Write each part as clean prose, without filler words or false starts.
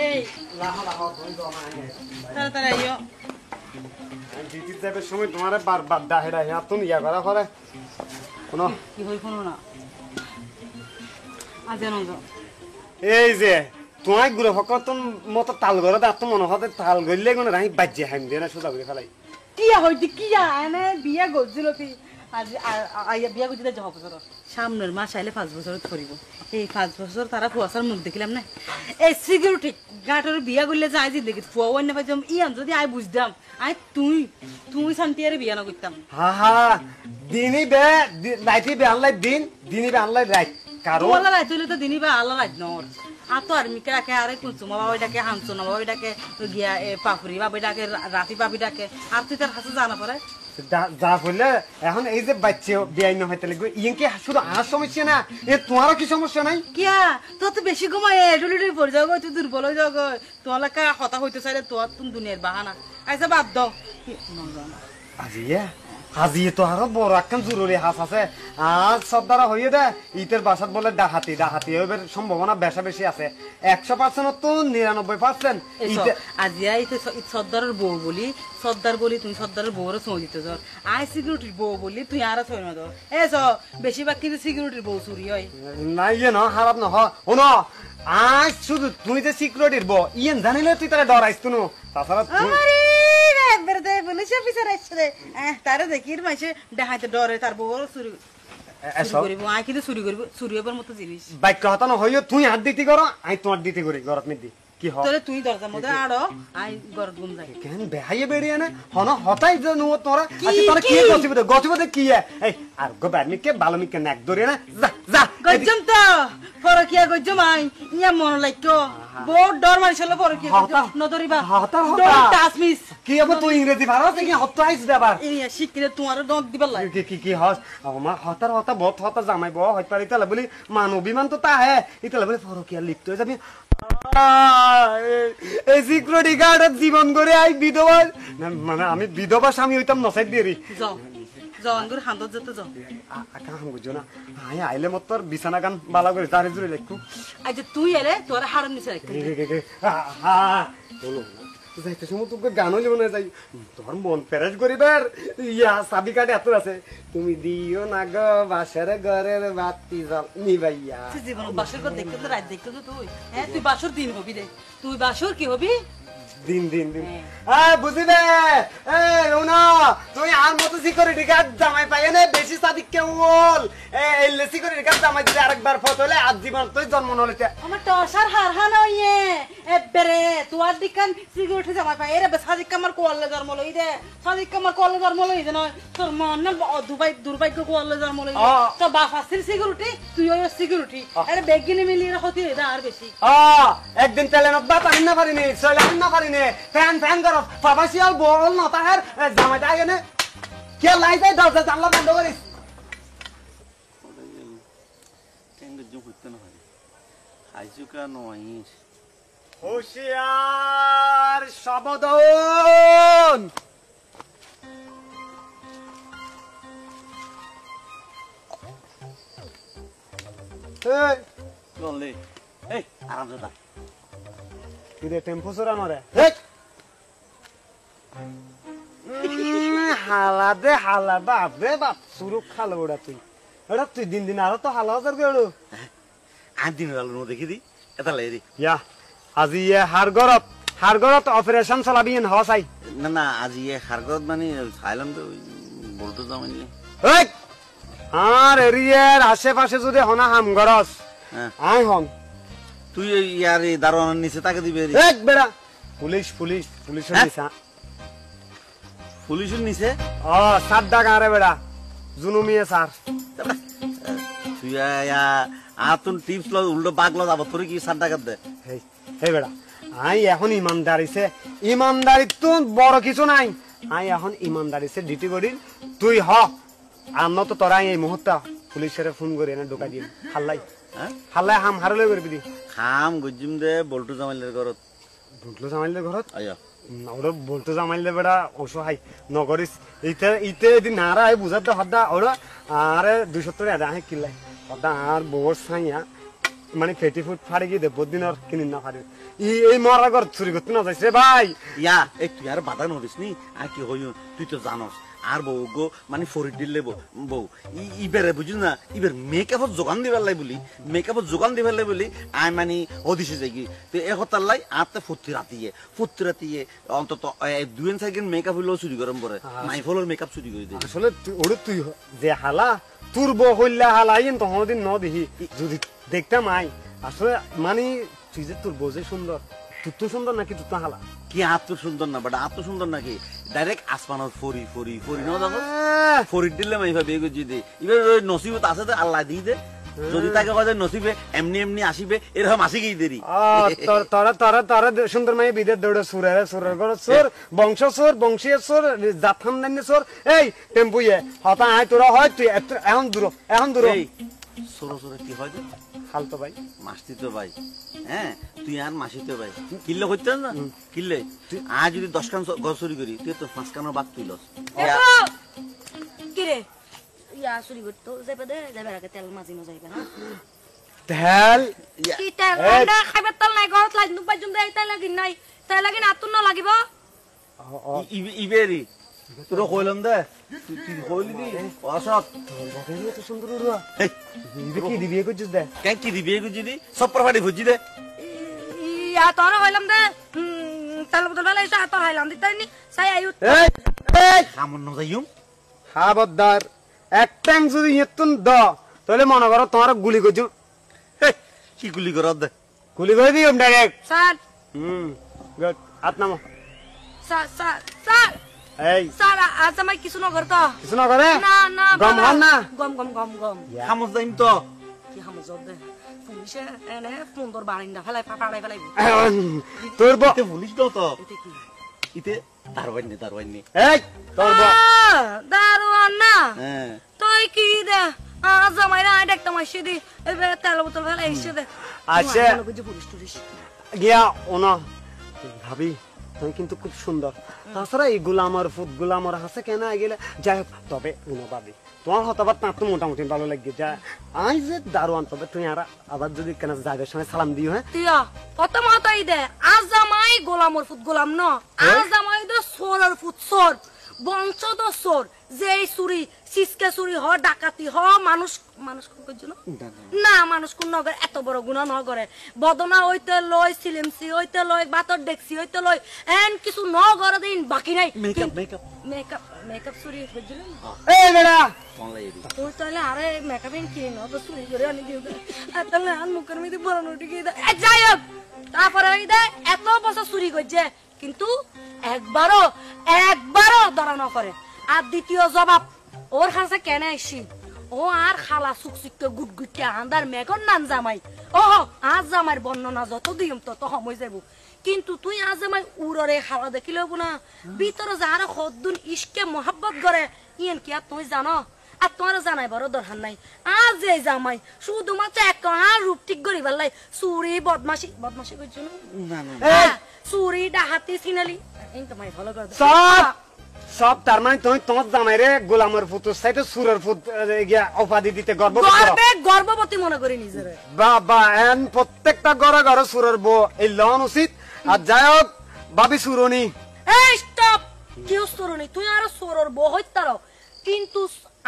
এই লাহা লাহা তুমি তো আমার তাড়াতাড়ি আইও দিদি যাবে সময় তোমারে বারবার ডাহে ডাহে তুমি ইয়া করা করে কোনো কি হই কোনো না আজ জানো এই যে তোমায় গুলো ফকতন মতো তাল ঘরে দাঁত মনে হতে তাল গইলে কোনো রাহি বাজ্যে হাইম দিয়ে না সোজা করে ফেলাই কিয়া হইতে কিয়া এনে বিয়া গজছিল তুই আজ আইয়া বিয়া গজিতে যাব বছর সামনের মাস আইলে 5 বছর ধরিব এই 5 বছর তারা ফুয়াসার মুখ দেখিলাম না এই সিকিউরিটি গাটর বিয়া করলে যাই যে দেখি ফুয়া ওই না পাইতাম ইয়ান যদি আই বুঝতাম আই তুই শান্তিয়ারে বিয়া না করতাম হা হা দিনই বে রাইতি বে আনলাই দিনই বে আনলাই রাইত কারণ ওলা রাইত হইলে তো দিনই বা আল্লাহ রাইত নর আর তো আর্মিকে ডাকে আরে কুলসুমা বাবা ডাকে হামসুনা বাবা ডাকে গিয়া পাপুরি বাবা ডাকে রাতি পাপি ডাকে আর তুই তার হাসে জানা পড়ে যা বললে এখন এই যে বাচ্চা বিয়াই না হইতে লাগবে ইয়েকে শুধু আর সমস্যা না এ তোমারও কি সমস্যা নাই কিয়া তোর তো বেশি ঘুমায় ডুলিডুলি পড়ে যাও তুই দুর্বল হয়ে যাও তোমার লেখা হতা হইতে চাইলে তোর তুমি দুনিয়ার বাহানা আইসা বাদ দাও আজি তো আরো বড় একখান জরুরি হাস আছে আর সব দ্বারা হইয়ে দে ইটের বাসাত বলে ডাহাতি হইবার সম্ভাবনা বেশি আছে 100% তো 99% আজি আইতে সর্দারের বউ বলি সর্দার বলি তুমি সর্দারের বউরে চুঁ দিতে ধর আই সিকিউরিটির বউ বলি তুই আর ছয় না ধর এ বেশিরভাগ কিন্তু সিকিউরিটির বউ চুরি হয় নাই ইয়ে ন খারাপ নহ শোনো আজ শুধু তুই যে সিকিউরিটির বউ ইয়েন জানিলে তুই তারা ডরাইস তুনো তাছাড়া পুলিশ অফিসার আসছে তারা দেখি মাসে দেখাইতে ডরে তার বউ চুরি করিব আই কিন্তু চুরি হবার মতো জিনিস বাক্য হতানো হইও তুই হাত দিতে করো আই তোমার দিতে করি ঘরত মিদি কি হয় তোরে তুই দরজার মধ্যে আড়ো আই ঘর গুম যাই কেন বেহাইয়ে বেরিয়ে না হন হতাই যে নো তোরা আচ্ছা তোরা কি গছিবতে কি এই আর গো বারমিকে বালমিকে নাক ধরে না যা যা গজম তো ফরকিয়া গজম আই ইয়া মন লাইকো বহুত ডর মারিছিল ফরকিয়া নদরিবা হতা ডোন্ট টাচ মিস কি হবে তুই ইংরেজি পারো কি হতা আইছ দেবার ইয়া শিখরে তোমার ডক দিবার লাই কি হস আমা হতা বহুত হতা জামাই বউ হইত পারি তালে বলি মানবিমান তো তা হে ইতালে বলি ফরকিয়া লিপ্ত হয়ে যাবি এই সিকিউরিটি গার্ডের জীবন করে আই বিধবা মানে আমি বিধবা স্বামী হইতাম নসাই দেরি যাও যাও আঙ্গুর হান্দত যেতে যাও আকা হাম বুঝো না আই আইলে মত তোর বিছানা গান বালা করে তারে জুড়ে লেখু আই যে তুই এলে তোর হাড়ন নিছে রাখ হ্যাঁ বলো যাইতে সময় তোকে গান হইলে মনে যাই তোর মন ফেরেশ করিবার ইয়া চাবি কাটে এত আছে তুমি দিও না গো বাসের ঘরের বাতি জল নিবাইয়া জীবন বাসর ঘর দেখতে তো রাত দেখতে তো তুই হ্যাঁ তুই বাসর দিন হবি রে তুই বাসর কি হবি দিন বুঝিবে রুনা তুই আর মতো সিকিউরিটি গার্ড জামাই পাই না বেশি সাদিক কেমন এই সিকিউরিটি গার্ড জামাই দিলে আরেকবার ফটো হলে আজ জীবন তুই জন্ম নলেছে আমার টসার হারহান হইয়ে এবারে তোর দিকান সিকিউরিটি জামাই পাই এরে সাদিক কামার কোয়ালে জন্ম লই রে সাদিক কামার কোয়ালে জন্ম লই দে নয় তোর মন না দুর্ভাগ্য কোয়ালে জন্ম লই তো বাপ আসিল সিকিউরিটি তুই ওই সিকিউরিটি আরে বেগিনি মিলিয়ে হতি রে আর বেশি একদিন চ্যালেঞ্জ বাপ আমি না পারিনি চলে না পারি ফ্যান করো ফাবাসিয়াল বল না তাহার জামাই যায় না কে লাই যায় দরজা জানলা বন্ধ করিস হুশিয়ার সাবধান এই আরাম দাদা কিরে টেম্পো চোরানো রে হালা বাপ রে বাপ শুরু খালো ওটা তুই দিন আরো তো হালা হাজার গেড়ো আট দিন দেখি দি এটা লাই দি ইয়া আজি হারগরত অপারেশন চলাবি হওয়া চাই না আজি হারগরত মানে সাইলাম তো বলতো যামানি এই আর এরিয়ার আশেপাশে যদি হনা হাম গরস আই হন তুই ইয়ার দারোয়ানের নিচে তাকে দিবে এক বেড়া পুলিশের নিচে পুলিশের নিচে সাদ্দা গাঁরে বেড়া জুনুমিয়ে স্যার তুই আতুন টিপস ল উল্টো বাগ ল যাব তোর কি সাদ্দা কাট দে এই বেড়া আই এখন ইমানদারি তো বড় কিছু নাই আই এখন ইমানদারিছে ডিউটি করি তুই হ আমরা তো তোরা এই মুহূর্তে পুলিশের ফোন করে এনে ঢোকা দিন হাল্লাই হাম হারলে করবি দি খাম গজিম দে বল্টু জামাইলের ঘরত আয়া ওরা বলতো জামাইলে বেড়া অসহায় নগরিস ইতে এদিন নারা আই বুঝাতে হদ্দা ওরা আরে 270 টাকা আহে কিলাই হদ্দা আর বউর সাইয়া মানে পেটি ফুট ফাড়ি গিয়ে দেব দিন আর কিনি না ফাড়ি এই মরা ঘর চুরি করতে না যাইছে ভাই ইয়া এই তুই আর বাধা নড়িস নি আর কি হই তুই তো জানস আর বউ গো মানে ফরিদ দিলে বউ ইবেরে বুঝিস না ইবের মেকআপত যোগান দিবার লাই বলি মেকআপত যোগান দিবার লাই বলি আই মানে হদিছে যাই কি তো এ হতার লাই আতে ফুর্তি রাতিয়ে অন্তত 2 সেকেন্ড মেকআপ হইলো চুরি গরম করে মাই ফলোর মেকআপ চুরি করে দেয় আসলে ওরে তুই যে হালা তোর বউ হইলা হালাইন তো হদিন ন দেখি যদি দেখতাম আই আসলে মানে তুই যে তোর বউ যে সুন্দর তুই তো সুন্দর নাকি তুই তো হালা কি আত্ম সুন্দর না বাট আত্ম সুন্দর নাকি ডাইরেক্ট আসমানত ফরি না দেখো ফরি দিলে মাই ভাবে যদি এবার নসিবত আছে তো আল্লাহ দিয়ে দে যদি তাকে কয় নসিবে এমনি আসিবে এরকম আসি কি দেরি তারা সুন্দর মাই বিদের দৌড়ে সুরের ঘর সোর বংশীয় সোর জাত খানদানি সোর এই টেম্পুয়ে হতা আয় তোরা হয় তুই এখন দূর সরো কি হয় হালতো ভাই মাসতি তো ভাই হ্যাঁ তুই আর মাসি তো ভাই কিনলে করতে না কিনলে আজ যদি 10 খান ঘর চুরি করি তুই তো 5 খানের বাদ তুই লস কি রে ইয়া চুরি করতো যাইবে দে যাইবে আগে তেল মাঝি ন যাইবে না তেল কি তেল না খাইবে তেল নাই ঘরত লাই নু পাইজুম দে তাই লাগি নাই তাই লাগি না তুন না লাগিব ইবেরি তোর কইলাম দে তুই কইলি দি অসৎ তো সুন্দর উড়া কি দিবি কইছিস দে কেন কি দিবি যদি সব প্রপার্টি ভুজি দে ইয়া তোর হইলাম দে তেল বদল ভালো এসে তোর হইলাম দিতাই নি সাই আয়ু এই কামন ন যাইম খবরদার এক ট্যাং যদি এতুন দ তাহলে মনে করো তোমার গুলি করছো কি গুলি কর দে গুলি করে দিও ডাইরেক্ট স্যার গুড হাত নামো স্যার এই স্যার আজ আমায় কিছু না করতো কিছু না করে না গম হন না গম খামস যাইম তো কি হামো জব দে পুলিশে এনে সুন্দর বারিন্দা ফেলাই পাড়াই ফেলাই তোর বউ পুলিশ দাও তো এটা কি ইতে তার বাইনি এই তোর বউ দারোয়ান না হ্যাঁ তুই কি দে আজ আমায় দেখতাম আসে দি এবে তেল বোতল ফেলাই এসে দে আচ্ছা পুলিশ টুলিশ গিয়া ওনা ভাবি তুমি কিন্তু খুব সুন্দর তাছাড়া এই গুলামর হাসে কেন গেলে যাই হোক তবে উনো ভাবি তোমার হতাবাদ না তো মোটামুটি ভালো লাগবে যা আই যে দারোয়ান তবে তুমি আর আবার যদি কেন যাদের সঙ্গে সালাম দিও হ্যাঁ তিয়া কত মাতাই দে আজ আমায় গোলামর ফুট গোলাম ন আজ আমায় দে সোরের ফুট সোর বংশ তো সোর যেই চুরি সিসকে চুরি হ ডাকাতি হ মানুষ কোন জন্য না মানুষ কোন নগর এত বড় গুণা নগরে বদনা হইতে লই সিলিমসি হইতে লই বাতর দেখছি হইতে লই এন কিছু নগর দিন বাকি নাই মেকআপ চুরি হইছিল এই বেড়া তুই তাহলে আরে মেকআপ এন কি না তো চুরি করে আনি দিও তাহলে আর মুখের মধ্যে বড় নোটি গিয়ে যাই হোক তারপরে ওই দে এত বছর চুরি করছে কিন্তু একবারও ধরা না করে আর দ্বিতীয় জবাব ওর কাছে কেন আসি ও আর খালা সুকসুককে গুটগুটকে আন্দার মেঘর নান জামাই ও আজ জামাইয়ের বর্ণনা যত দিম তত সময় যাব কিন্তু তুই আজ জামাই উড়রে খালা দেখিলেও না ভিতরে যারা খদ্দুন ইশকে মোহাব্বত করে ইয়েন কি আর তুই জানো আর তোমার জানাই বড় দরকার নাই আজ যে জামাই শুধুমাত্র এক আর রূপ ঠিক করি পারলাই চুরি বদমাশি করছো না চুরি ডাহাতি সিনালি এই তোমায় ভালো করে সব তার মানে তুমি তোমার জামাইরে গোলামের ফুতুর সাইডে সুরের ফুত গিয়া উপাধি দিতে গর্ভবতী মনে করি নিজেরে বাবা এন প্রত্যেকটা ঘরে ঘরে সুরের বউ এই লন উচিত আর যাই হোক ভাবি সুরনি এই স্টপ কেউ সুরনি তুই আর সুরের বউ হইতারো কিন্তু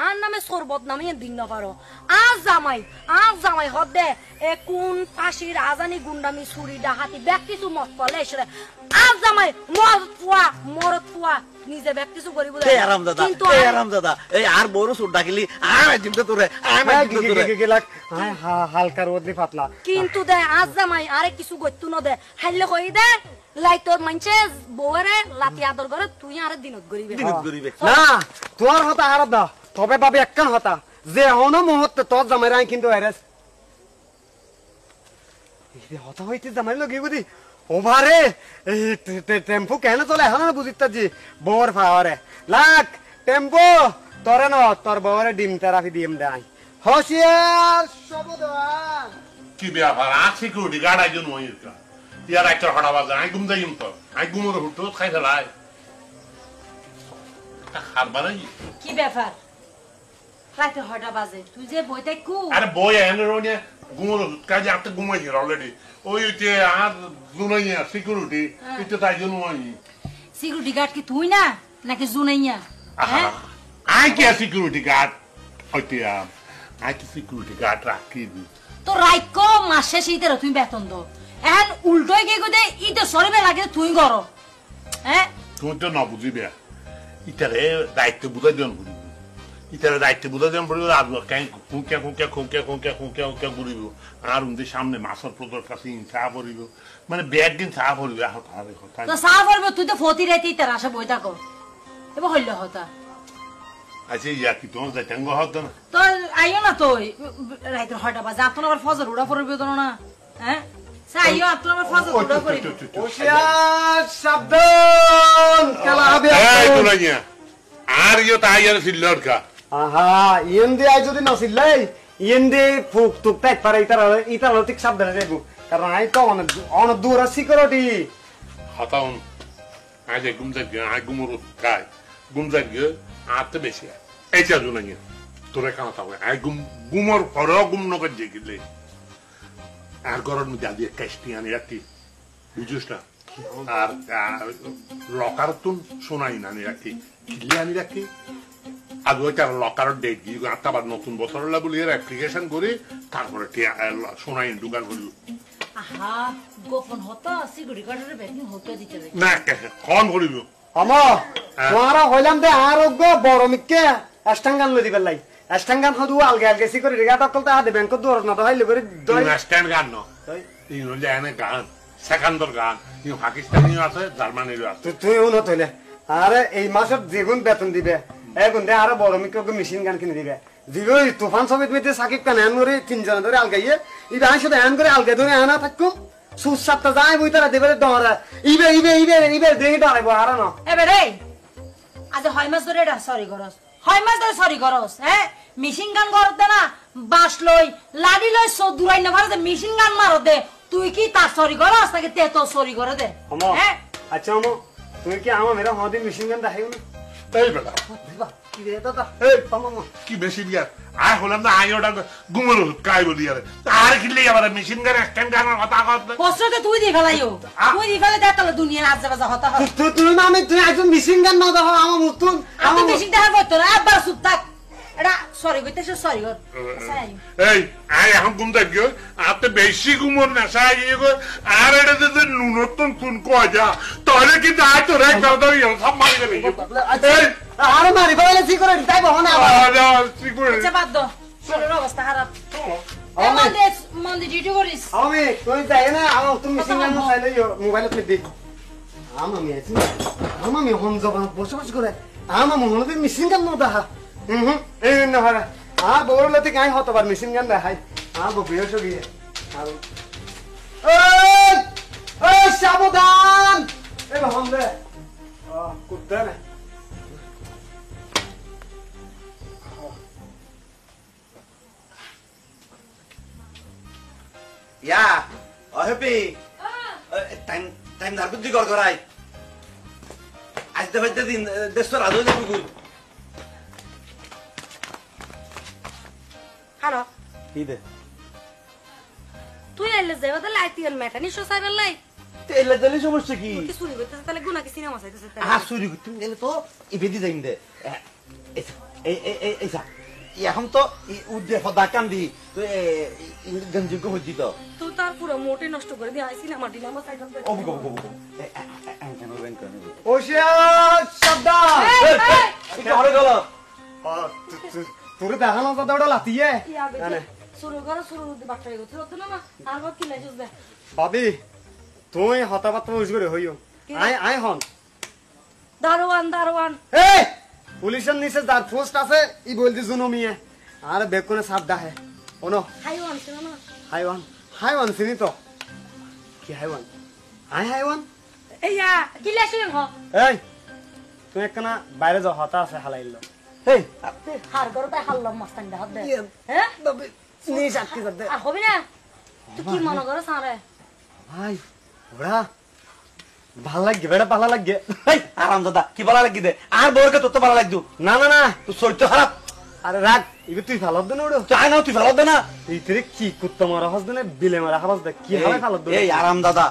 আর নামে সোর বদনামি দিন না পারো আজ জামাই হদে এ কোন ফাঁসির আজানি গুন্ডামি ছুরি ডাহাতি ব্যক্তি তু মত পলে এসে আজ জামাই মরত পুয়া নিজে ব্যক্তি তু করিব কিন্তু আরামদাদা এই আর বড় সুর ডাকিলি আমি জিমতে তোরে হালকার ওদি পাতলা কিন্তু দে আজ জামাই আরে কিছু গইতু ন দে হাইলে কই দে লাইতর মানছে বউরে লাতি আদর করে তুই আরে দিনত করিবে না তোমার হতা আর দা তবে ভাবি একখান হতা যে হন মুহূর্তে তোর জামাই রাই কিন্তু এরেস হতা হইতে জামাই লগে বুঝি ওভারে টেম্পু কেন চলে এখন বুঝিতাছি বউর ফাওয়ারে লাখ টেম্পু তোরে ন তোর বউরে ডিম থেরাপি দিম দেয় হসিয়ার সবদান কি ব্যাপার আর সিকিউরিটি গার্ড একজন মহির কা ইয়ার একটা হড়া বাজে আই ঘুম যাইম তো আই ঘুমোর হুটো খাই ফেলাই হারবারাই কি ব্যাপার রাতে হড়া বাজে তুই যে বইতে কু আরে বই এনে রোনে ঘুমোর কাজে আপনি ঘুমাইছি অলরেডি ওই যে আর জুনাইয়া সিকিউরিটি এটা তাই জন্য সিকিউরিটি গার্ড কি তুই না নাকি জুনাইয়া হ্যাঁ আই কি সিকিউরিটি গার্ড হইতে আই কি সিকিউরিটি গার্ড রাখি তো রাইকো মাসে শীতের তুমি বেতন দো এখন উল্টোই গিয়ে কোথায় ইতে সরিবে লাগে তুই করো হ্যাঁ তুমি তো না বুঝিবে ইটারে দায়িত্ব বুঝাই দিন করিব ইটারে দায়িত্ব বুঝাই দিন পড়িব আর কাই খুঁকিয়া ঘুরিব আর উনদের সামনে মাছের প্রদর কাছে চা পড়িব মানে ব্যাগ দিন চা পড়িব তো চা পড়বে তুই তো ফতি রাইতে ইতার আসে বই থাকো এবার হইল হতা আচ্ছা ইয়া কি তোমার যাইতাঙ্গ হতো না তো আইও না তুই রাইতের 6টা বাজে আপন আবার ফজর উড়া পড়বে তো না হ্যাঁ আইও আপন আবার ফজর উড়া পড়বে হুঁশিয়ার সাবধান খেলা হবে এই দুলাইয়া আর ইয়ো তাই আর সিল্লর খা আহা ইয়েন্দে আই যদি নসিলাই ইয়েন্দে ফুক তুক তাই পারে ইতার ঠিক সাবধানে যাইবো কারণ আই তো অনেক দূর সিকিউরিটি হতাউন আজ গুমর কাই গুমজার গে আতে বেশি এই চা দুলাইয়া তোরে কানা তাও আই গুমর পর গুম নগর যে গিলে আর গরর মধ্যে আদি কাস্টি আনি রাখি বুঝিস না আর লকার তুন শোনাই না আনি রাখি কিলে আনি রাখি আর ওইটা লকার ডেট দিয়ে আবার নতুন বছর বলি অ্যাপ্লিকেশন করি তারপরে শোনাই ঢুকার করি আহা গোপন হতা সিকিউরিটি গার্ডের বেতন হতে দিতে না কন করিব আমা তোমারা হইলাম দে আর অজ্ঞ বড় মিকে অষ্টাঙ্গান লই দিবেলাই অষ্টাঙ্গান হদু আলগে আলগে সিকিউরিটি গার্ড কলতা হাতে ব্যাংক দূর না তো হইলে করে দই স্ট্যান্ড গান ন এই হলে এনে গান সেকান্দর গান ইউ পাকিস্তানিও আছে জার্মানিরও আছে তুই উন্নত হইলে আরে এই মাসের যেগুন বেতন দিবে এখন দে আরো বড় মিকে মেশিন গান কিনে দিবে দিবে ওই তুফান সমেত মিতে সাকিব খান এন করে 3 জন ধরে আলগাইয়ে ইবে আইসো এন করে আলগে ধরে আনা থাকো সুসাতটা যায় বই তারা দেবে ডরা ইবে দেই ডরাইব আর না এবারে আজ 6 মাস ধরে এটা সরি করস 6 মাস ধরে সরি করস হ্যাঁ মেশিন গান করতে না বাস লই লাডি লই সো দুরাই না ভারতে মেশিন গান মারো দে তুই কি তা সরি করস নাকি তে তো সরি করে দে হ্যাঁ আচ্ছা আমো তুই কি আমা মেরা হদি মেশিন গান দেখাইও না এই বেটা কি রে দাদা এই মামা কি বেশি বিয়ার আর হলাম না আই ওটা গুমর কাই বলি আর আর কিলে আবার মেশিন গান স্ট্যান্ড গান কথা কথা কষ্টকে তুই দি ফেলাইও তুই দি ফেলে দেখ তাহলে দুনিয়া আজ বাজা হতা হয় তুই না আমি তুই একজন মেশিন গান না দেখো আমা মুতুন আমি মেশিন দেখা করতে না আবার চুপ থাক এটা সরি কইতেছ সরি কর এই আই এখন গুম দেখ গো আপনি বেশি গুমর না সাই গো আর এটা যদি নুনতন কোন কয় যা তাহলে কি আই তো রেক দাও দাও সব মারি দেবে এই আর মারি বলে সিকিউরিটি তাই বহন আচ্ছা বাদ দাও শরীরের অবস্থা খারাপ মন্দি ডিউটি করিস আমি তুই যাই না আমা তুমি মেশিন গান না চাইলে মোবাইলে ফেদ দি আমা মি হন জবান বসবাস করে আমা মোহনতে মেশিন গান না দেখা এই না হারা বড়লতে গাই হতবার মেশিন গান দেখাই বেশ গিয়ে সাবধান এই হম দে কুত্তা না ইয়া অহেপি টাইম টাইম ধার বুদ্ধি কর করাই আজ দেবাইতে দিন দেশর আদৌ যাবি গুল হ্যালো কি দে তুই এলে যাবে তাহলে আইতিল মেটানি সোসাই বেলাই তেলে তেলে সমস্যা কি কি শুরু করতেছ তাহলে গুনা কি সিনেমা চাইতেছ চুরি করতে গেলে তো ইবেদি যাইম দে এইসা এখন তো উদ্দে সদা কান্দি তুই গঞ্জিকে হইছি তো তুই তার পুরো মোটে নষ্ট করে দিয়ে সিনেমা ডিনামা চাইতেছ অবু কবু কবু কেন রেন কেন ওশিয়ার সাবধান এটা হরে গেল তোরে দেখানো কথা ওটা লাতিয়ে শুরু করো শুরু বাচ্চা গেছে তো না আর বাদ কি লাইছস দে ভাবি তুই হতাবাত উস করে হইও আই হন দারোয়ান এই পুলিশের নিচে যার পোস্ট আছে ই বলতে জুনো মিয়া আর বেকনে সাপ দাহে ওনো হাইওয়ান না হাইওয়ান চিনি তো কি হাইওয়ান হাইওয়ান এইয়া কি লাইছস হ এই তুই একখানা বাইরে যাও হতা আছে হালাইল এই হার করো তাই হাল্লাম মাস্তান দে হাত দে হ্যাঁ নি সাক্ষী দে আর হবে না তুই কি মনে করছ আরে ভাই ওরা ভাল লাগে বেড়া ভালো লাগে আরাম দাদা কি ভালো লাগি দে আর বউকে তোর তো ভালো লাগতো না না না তুই চরিত্র খারাপ আরে রাগ এবার তুই ফালত দেন ওড়ো চাই না তুই ফেলত দে না এই তেরে কি কুত্তা মারা হাস দেনে বিলে মারা হাবাস দে কি হবে ফালত দেন এই আরাম দাদা